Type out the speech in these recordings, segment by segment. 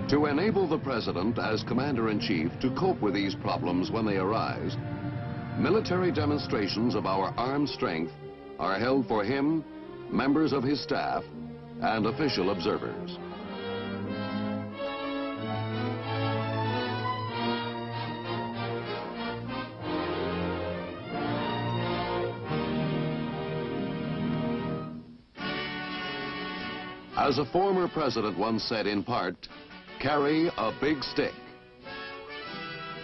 To enable the President as Commander-in-Chief to cope with these problems when they arise, military demonstrations of our armed strength are held for him, members of his staff, and official observers. As a former president once said in part, carry a big stick.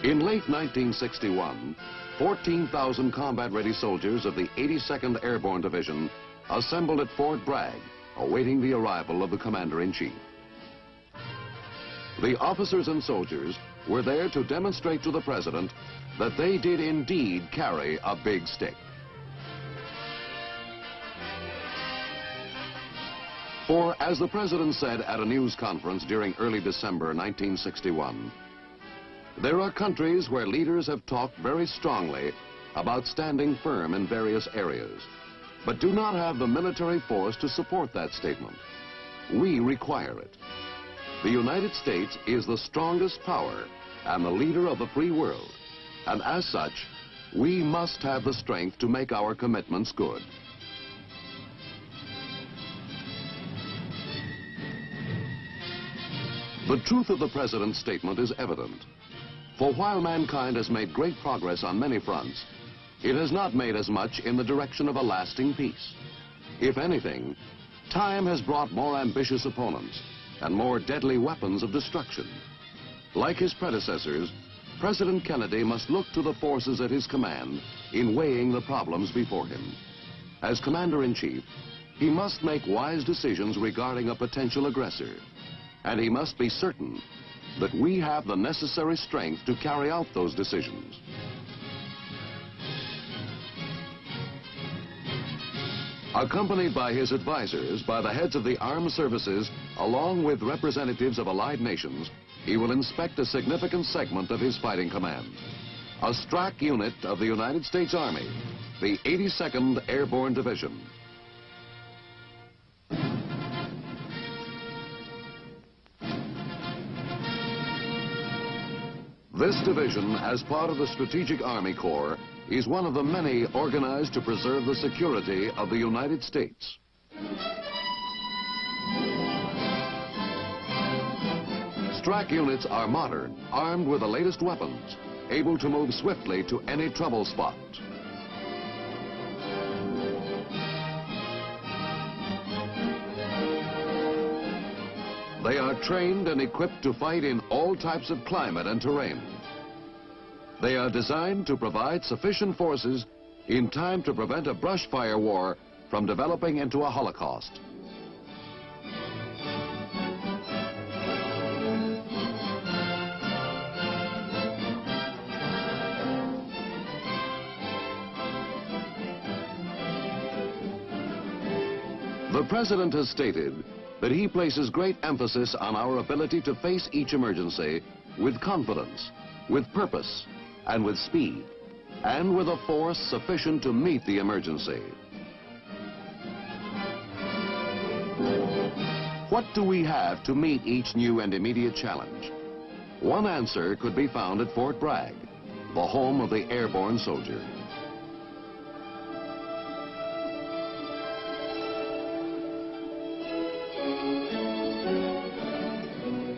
In late 1961, 14,000 combat-ready soldiers of the 82nd Airborne Division assembled at Fort Bragg, awaiting the arrival of the Commander-in-Chief. The officers and soldiers were there to demonstrate to the President that they did indeed carry a big stick. For, as the President said at a news conference during early December 1961, there are countries where leaders have talked very strongly about standing firm in various areas, but do not have the military force to support that statement. We require it. The United States is the strongest power and the leader of the free world, and as such, we must have the strength to make our commitments good. The truth of the President's statement is evident. For while mankind has made great progress on many fronts, it has not made as much in the direction of a lasting peace. If anything, time has brought more ambitious opponents and more deadly weapons of destruction. Like his predecessors, President Kennedy must look to the forces at his command in weighing the problems before him. As Commander-in-Chief, he must make wise decisions regarding a potential aggressor. And he must be certain that we have the necessary strength to carry out those decisions. Accompanied by his advisors, by the heads of the armed services, along with representatives of allied nations, he will inspect a significant segment of his fighting command. A STRAC unit of the United States Army, the 82nd Airborne Division. This division, as part of the Strategic Army Corps, is one of the many organized to preserve the security of the United States. STRAC units are modern, armed with the latest weapons, able to move swiftly to any trouble spot. They are trained and equipped to fight in all types of climate and terrain. They are designed to provide sufficient forces in time to prevent a brush fire war from developing into a Holocaust. The President has stated that he places great emphasis on our ability to face each emergency with confidence, with purpose, and with speed, and with a force sufficient to meet the emergency. What do we have to meet each new and immediate challenge? One answer could be found at Fort Bragg, the home of the airborne soldier.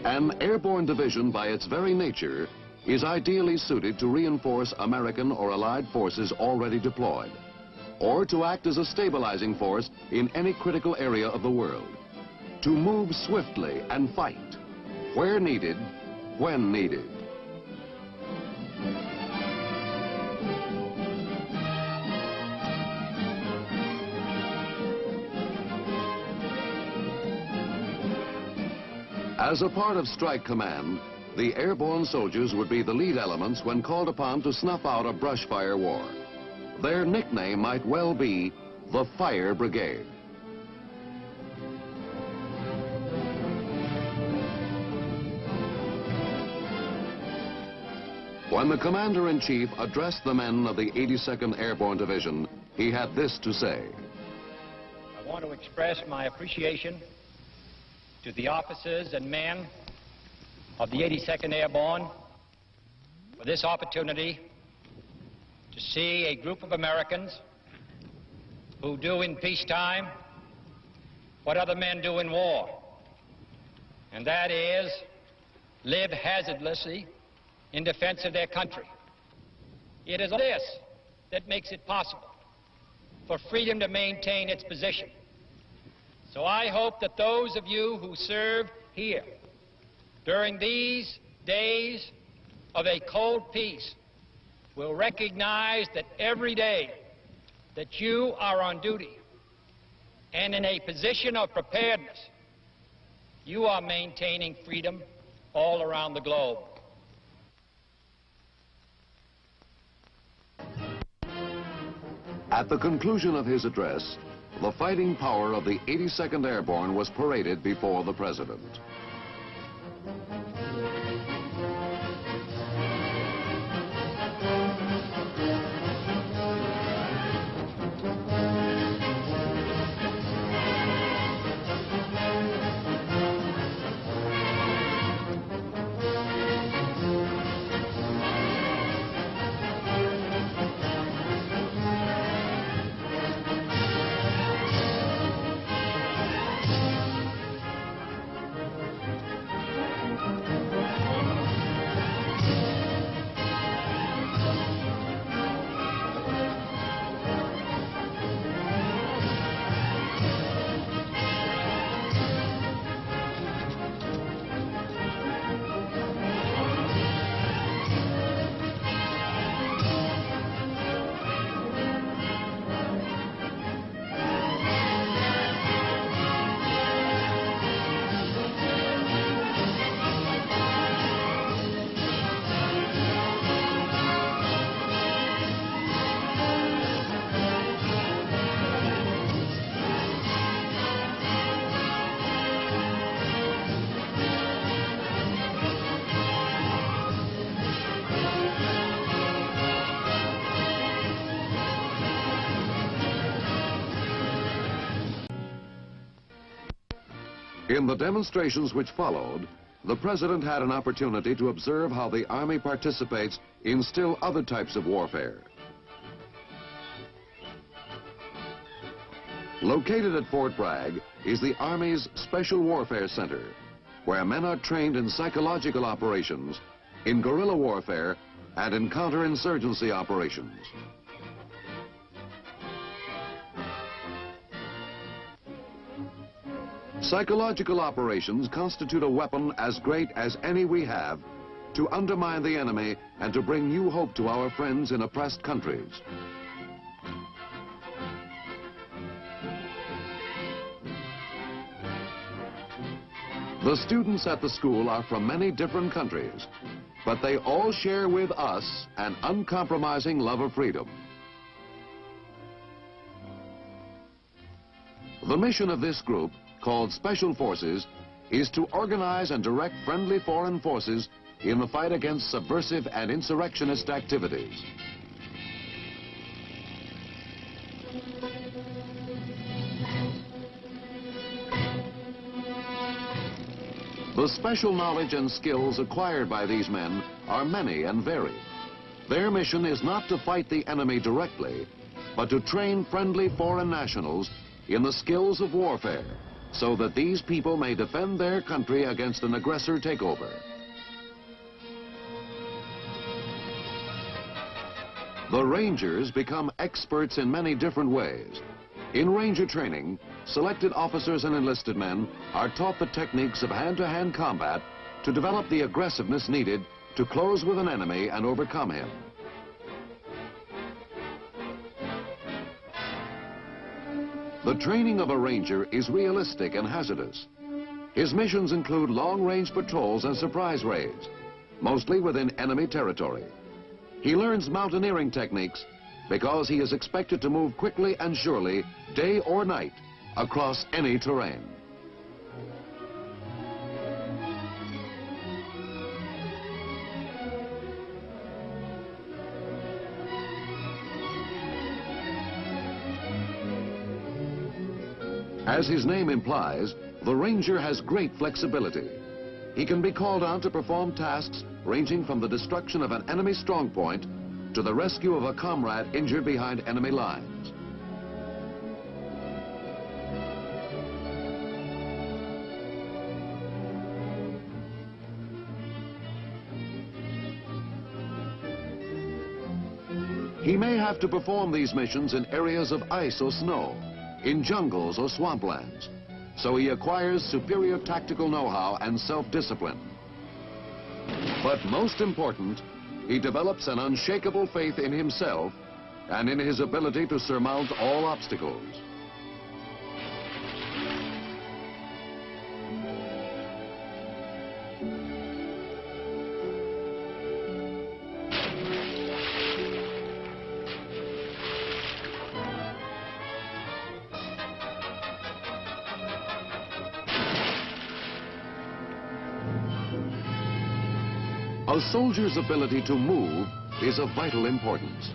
An airborne division, by its very nature, is ideally suited to reinforce American or Allied forces already deployed, or to act as a stabilizing force in any critical area of the world, to move swiftly and fight, where needed, when needed. As a part of Strike Command, the airborne soldiers would be the lead elements when called upon to snuff out a brush fire war. Their nickname might well be the Fire Brigade. When the Commander-in-Chief addressed the men of the 82nd Airborne Division, he had this to say. I want to express my appreciation to the officers and men of the 82nd Airborne for this opportunity to see a group of Americans who do in peacetime what other men do in war, and that is live hazardlessly in defense of their country. It is this that makes it possible for freedom to maintain its position. So I hope that those of you who served here during these days of a cold peace will recognize that every day that you are on duty and in a position of preparedness, you are maintaining freedom all around the globe. At the conclusion of his address, the fighting power of the 82nd Airborne was paraded before the President. In the demonstrations which followed, the President had an opportunity to observe how the Army participates in still other types of warfare. Located at Fort Bragg is the Army's Special Warfare Center, where men are trained in psychological operations, in guerrilla warfare, and in counterinsurgency operations. Psychological operations constitute a weapon as great as any we have to undermine the enemy and to bring new hope to our friends in oppressed countries. The students at the school are from many different countries, but they all share with us an uncompromising love of freedom. The mission of this group, called Special Forces, is to organize and direct friendly foreign forces in the fight against subversive and insurrectionist activities. The special knowledge and skills acquired by these men are many and varied. Their mission is not to fight the enemy directly, but to train friendly foreign nationals in the skills of warfare, so that these people may defend their country against an aggressor takeover. The Rangers become experts in many different ways. In Ranger training, selected officers and enlisted men are taught the techniques of hand-to-hand combat to develop the aggressiveness needed to close with an enemy and overcome him. The training of a Ranger is realistic and hazardous. His missions include long-range patrols and surprise raids, mostly within enemy territory. He learns mountaineering techniques because he is expected to move quickly and surely, day or night, across any terrain. As his name implies, the Ranger has great flexibility. he can be called on to perform tasks ranging from the destruction of an enemy strongpoint to the rescue of a comrade injured behind enemy lines. He may have to perform these missions in areas of ice or snow, in jungles or swamplands, so he acquires superior tactical know-how and self-discipline. But most important, he develops an unshakable faith in himself and in his ability to surmount all obstacles. A soldier's ability to move is of vital importance,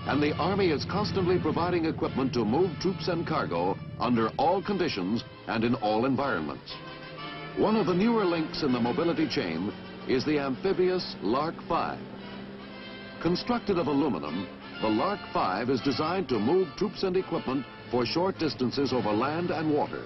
and the Army is constantly providing equipment to move troops and cargo under all conditions and in all environments. One of the newer links in the mobility chain is the amphibious Lark 5. Constructed of aluminum, the Lark 5 is designed to move troops and equipment for short distances over land and water.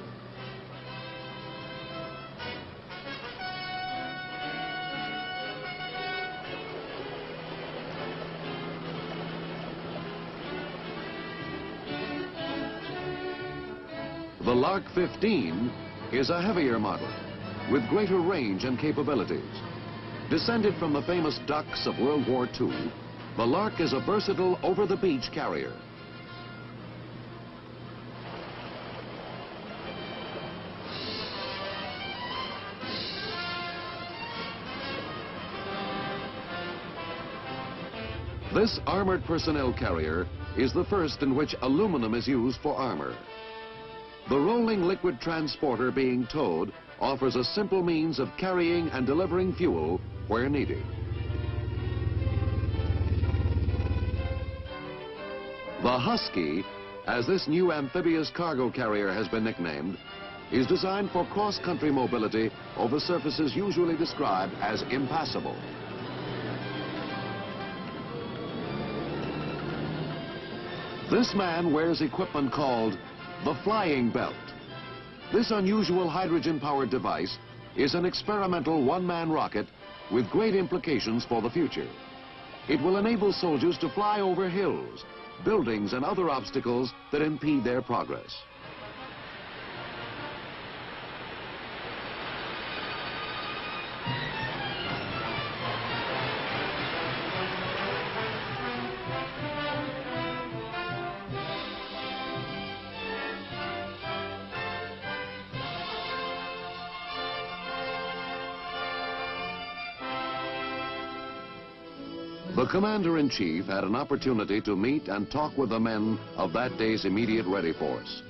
The Lark 15 is a heavier model with greater range and capabilities. Descended from the famous Ducks of World War II, the Lark is a versatile over-the-beach carrier. This armored personnel carrier is the first in which aluminum is used for armor. The rolling liquid transporter being towed offers a simple means of carrying and delivering fuel where needed. The Husky, as this new amphibious cargo carrier has been nicknamed, is designed for cross-country mobility over surfaces usually described as impassable. This man wears equipment called the flying belt. This unusual hydrogen-powered device is an experimental one-man rocket with great implications for the future. It will enable soldiers to fly over hills, buildings, and other obstacles that impede their progress. The Commander-in-Chief had an opportunity to meet and talk with the men of that day's Immediate Ready Force.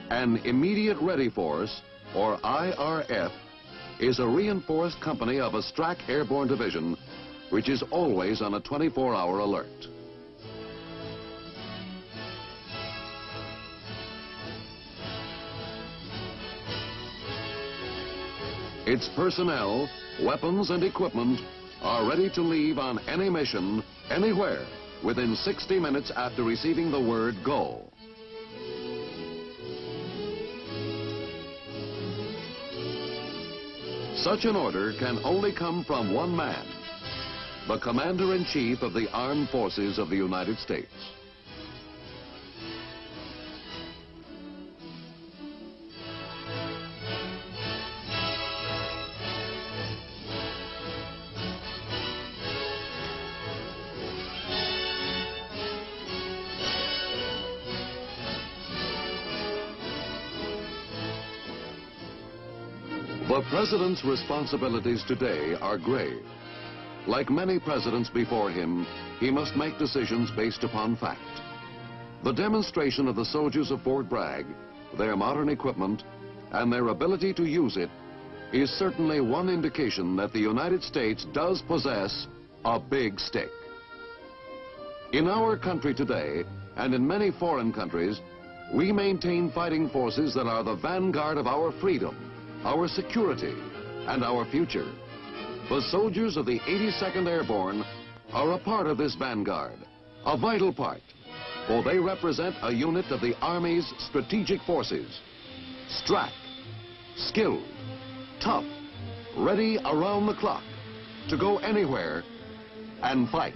An Immediate Ready Force, or IRF, is a reinforced company of a STRAC Airborne Division, which is always on a 24-hour alert. Its personnel, weapons, and equipment are ready to leave on any mission, anywhere, within 60 minutes after receiving the word go. Such an order can only come from one man, the Commander-in-Chief of the Armed Forces of the United States. The President's responsibilities today are grave. Like many presidents before him, he must make decisions based upon fact. The demonstration of the soldiers of Fort Bragg, their modern equipment, and their ability to use it is certainly one indication that the United States does possess a big stake. In our country today, and in many foreign countries, we maintain fighting forces that are the vanguard of our freedom, our security, and our future. The soldiers of the 82nd Airborne are a part of this vanguard, a vital part, for they represent a unit of the Army's strategic forces. Strack, skilled, tough, ready around the clock to go anywhere and fight.